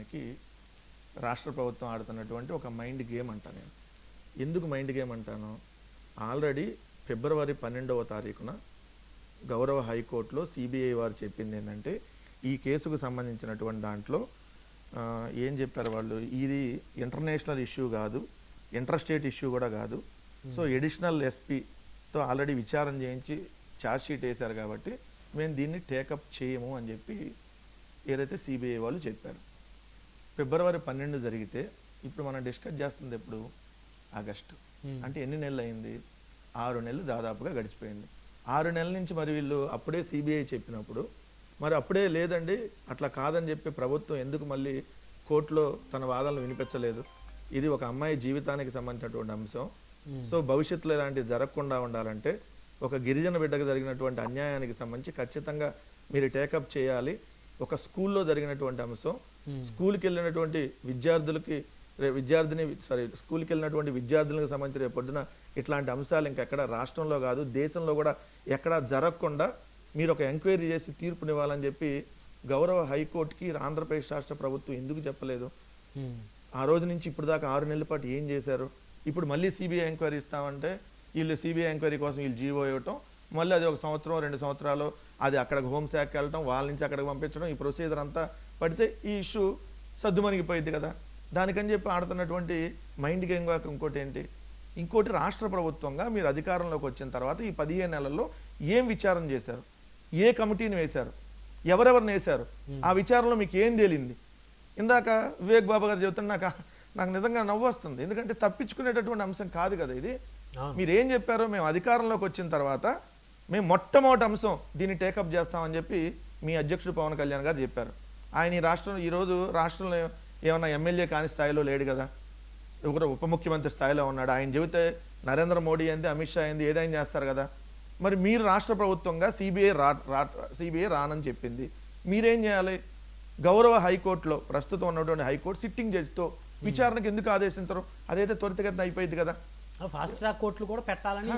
చేయడానికి రాష్ట్ర ప్రభుత్వం ఆడుతున్నటువంటి ఒక మైండ్ గేమ్ అంటా నేను. ఎందుకు మైండ్ గేమ్ అంటాను? ఆల్రెడీ ఫిబ్రవరి 12వ తారీఖున గౌరవ హైకోర్టులో సిబిఐ వారు చెప్పింది ఏంటంటే, ఈ కేసుకు సంబంధించినటువంటి దాంట్లో ఏం చెప్పారు వాళ్ళు, ఇది ఇంటర్నేషనల్ ఇష్యూ కాదు, ఇంటర్ స్టేట్ ఇష్యూ కూడా కాదు. సో ఎడిషనల్ ఎస్పీతో ఆల్రెడీ విచారణ చేయించి ఛార్జ్షీట్ వేశారు కాబట్టి మేము దీన్ని టేకప్ చేయము అని చెప్పి ఏదైతే సిబిఐ వాళ్ళు చెప్పారు. ఫిబ్రవరి 12 జరిగితే ఇప్పుడు మనం డిస్కస్ చేస్తుంది ఎప్పుడు? ఆగస్టు. అంటే ఎన్ని నెలలు అయింది? 6 నెలలు దాదాపుగా గడిచిపోయింది. 6 నెలల నుంచి మరి వీళ్ళు అప్పుడే సిబిఐ చెప్పినప్పుడు మరి అప్పుడే లేదండి అట్లా కాదని చెప్పి ప్రభుత్వం ఎందుకు మళ్ళీ కోర్టులో తన వాదనలు వినిపించలేదు? ఇది ఒక అమ్మాయి జీవితానికి సంబంధించినటువంటి అంశం. సో భవిష్యత్తులో ఇలాంటివి జరగకుండా ఉండాలంటే ఒక గిరిజన బిడ్డకు జరిగినటువంటి అన్యాయానికి సంబంధించి ఖచ్చితంగా మీరు టేకప్ చేయాలి. ఒక స్కూల్లో జరిగినటువంటి అంశం, స్కూల్కి వెళ్ళినటువంటి స్కూల్కి వెళ్ళినటువంటి విద్యార్థులకు సంబంధించి రేపు పొద్దున ఇట్లాంటి అంశాలు ఇంకెక్కడ రాష్ట్రంలో కాదు దేశంలో కూడా ఎక్కడా జరగకుండా మీరు ఒక ఎంక్వైరీ చేసి తీర్పునివ్వాలని చెప్పి గౌరవ హైకోర్టుకి ఆంధ్రప్రదేశ్ రాష్ట్ర ప్రభుత్వం ఎందుకు చెప్పలేదు? ఆ రోజు నుంచి ఇప్పుడు దాకా 6 నెలల పాటు ఏం చేశారు? ఇప్పుడు మళ్ళీ సిబిఐ ఎంక్వైరీ ఇస్తామంటే వీళ్ళు సిబిఐ ఎంక్వైరీ కోసం వీళ్ళు జీవో ఇవ్వటం, మళ్ళీ అది 1 సంవత్సరం 2 సంవత్సరాలు అది అక్కడికి హోంశాఖకి వెళ్ళటం, వాళ్ళ నుంచి అక్కడికి పంపించడం, ఈ ప్రొసీజర్ అంతా పడితే ఈ ఇష్యూ సద్దుమణిగిపోయింది కదా. దానికని చెప్పి ఆడుతున్నటువంటి మైండ్ గేమ్ కాక ఇంకోటి రాష్ట్ర ప్రభుత్వంగా మీరు అధికారంలోకి వచ్చిన తర్వాత ఈ 15 నెలల్లో ఏం విచారణ చేశారు? ఏ కమిటీని వేశారు? ఎవరెవరిని వేశారు? ఆ విచారణలో మీకు ఏం తేలింది? ఇందాక వివేక్ బాబు గారు చెబుతున్న నాకు నిజంగా నవ్వు వస్తుంది. ఎందుకంటే తప్పించుకునేటటువంటి అంశం కాదు కదా ఇది. మీరు ఏం చెప్పారో, మేము అధికారంలోకి వచ్చిన తర్వాత మేము మొట్టమొదటి అంశం దీన్ని టేకప్ చేస్తామని చెప్పి మీ అధ్యక్షుడు పవన్ కళ్యాణ్ గారు చెప్పారు. ఆయన ఈరోజు రాష్ట్రంలో ఏమన్నా ఎమ్మెల్యే కాని స్థాయిలో లేడు కదా, ఒకరు ఉప ముఖ్యమంత్రి స్థాయిలో ఉన్నాడు. ఆయన చెబితే నరేంద్ర మోడీ ఏంది, అమిత్ షా ఏంది, ఏదైనా చేస్తారు కదా. మరి మీరు రాష్ట్ర ప్రభుత్వంగా సిబిఐ రానని చెప్పింది, మీరేం చేయాలి? గౌరవ హైకోర్టులో ప్రస్తుతం ఉన్నటువంటి హైకోర్టు సిట్టింగ్ జడ్జితో విచారణకు ఎందుకు ఆదేశించరు? అదైతే త్వరితగతిన అయిపోయింది కదా. ఫాస్ట్ ట్రాక్ కోర్టులు కూడా పెట్టాలని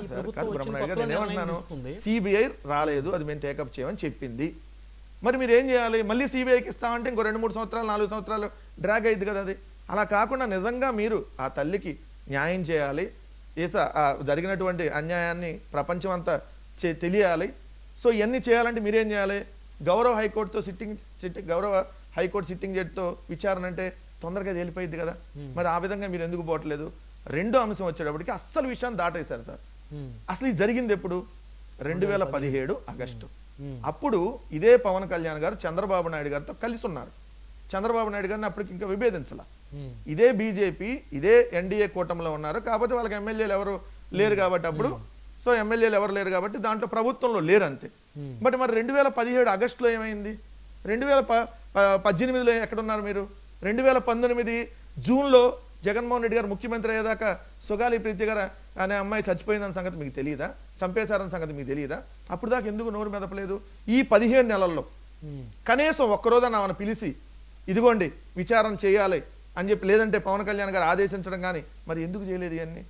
సిబిఐ రాలేదు, అది మేము టేకప్ చేయమని చెప్పింది. మరి మీరు ఏం చేయాలి? మళ్ళీ సిబిఐకి ఇస్తామంటే ఇంకో 2-3 సంవత్సరాలు 4 సంవత్సరాలు డ్రాగ్ అయింది కదా అది. అలా కాకుండా నిజంగా మీరు ఆ తల్లికి న్యాయం చేయాలి, జరిగినటువంటి అన్యాయాన్ని ప్రపంచం అంతా తెలియాలి. సో ఇవన్నీ చేయాలంటే మీరేం చేయాలి? గౌరవ హైకోర్టుతో గౌరవ హైకోర్టు సిట్టింగ్ జడ్జితో విచారణ అంటే తొందరగా తేలిపోయింది కదా. మరి ఆ విధంగా మీరు ఎందుకు పోవట్లేదు? రెండో అంశం వచ్చేటప్పటికి అస్సలు విషయాన్ని దాటేశారు సార్. అసలు ఇది జరిగింది ఎప్పుడు? 2017 ఆగస్టు. అప్పుడు ఇదే పవన్ కళ్యాణ్ గారు చంద్రబాబు నాయుడు గారితో కలిసి ఉన్నారు. చంద్రబాబు నాయుడు గారిని అప్పటికి ఇంకా విభేదించాల. ఇదే బీజేపీ ఇదే ఎన్డీఏ కూటమిలో ఉన్నారు, కాకపోతే వాళ్ళకి ఎమ్మెల్యేలు ఎవరు లేరు కాబట్టి అప్పుడు. సో ఎమ్మెల్యేలు ఎవరు లేరు కాబట్టి దాంట్లో ప్రభుత్వంలో లేరు అంతే. మరి 2017 ఆగస్టులో ఏమైంది? 2018లో ఎక్కడున్నారు మీరు? 2019 జూన్లో జగన్మోహన్ రెడ్డి గారు ముఖ్యమంత్రి అయ్యేదాకా సుగాలి ప్రీతి గారు అనే అమ్మాయి చచ్చిపోయిందన్న సంగతి మీకు తెలియదా? చంపేశారన్న సంగతి మీకు తెలియదా? అప్పుడు దాకా ఎందుకు నోరు మెదపలేదు? ఈ 15 నెలల్లో కనీసం ఒక్కరోజు ఆమెను పిలిచి ఇదిగోండి విచారణ చేయాలి అని చెప్పి, లేదంటే పవన్ కళ్యాణ్ గారు ఆదేశించడం కానీ మరి ఎందుకు చేయలేదు ఇవన్నీ?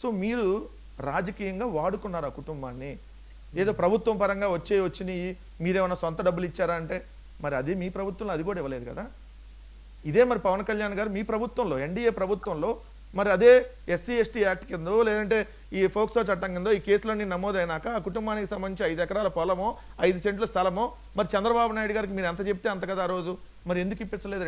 సో మీరు రాజకీయంగా వాడుకున్నారు ఆ కుటుంబాన్ని. ఏదో ప్రభుత్వం పరంగా వచ్చినాయి, మీరేమైనా సొంత డబ్బులు ఇచ్చారా అంటే మరి అది మీ ప్రభుత్వంలో అది కూడా ఇవ్వలేదు కదా. ఇదే మరి పవన్ కళ్యాణ్ గారు మీ ప్రభుత్వంలో ఎన్డీఏ ప్రభుత్వంలో మరి అదే ఎస్సీ ఎస్టీ యాక్ట్ కిందో లేదంటే ఈ ఫోక్సో చట్టం కిందో ఈ కేసులన్నీ నమోదైనాక ఆ కుటుంబానికి సంబంధించి 5 ఎకరాల పొలమో 5 సెంట్ల స్థలమో మరి చంద్రబాబు నాయుడు గారికి మీరు ఎంత చెప్తే అంత కదా ఆ రోజు. మరి ఎందుకు ఇప్పించలేదు?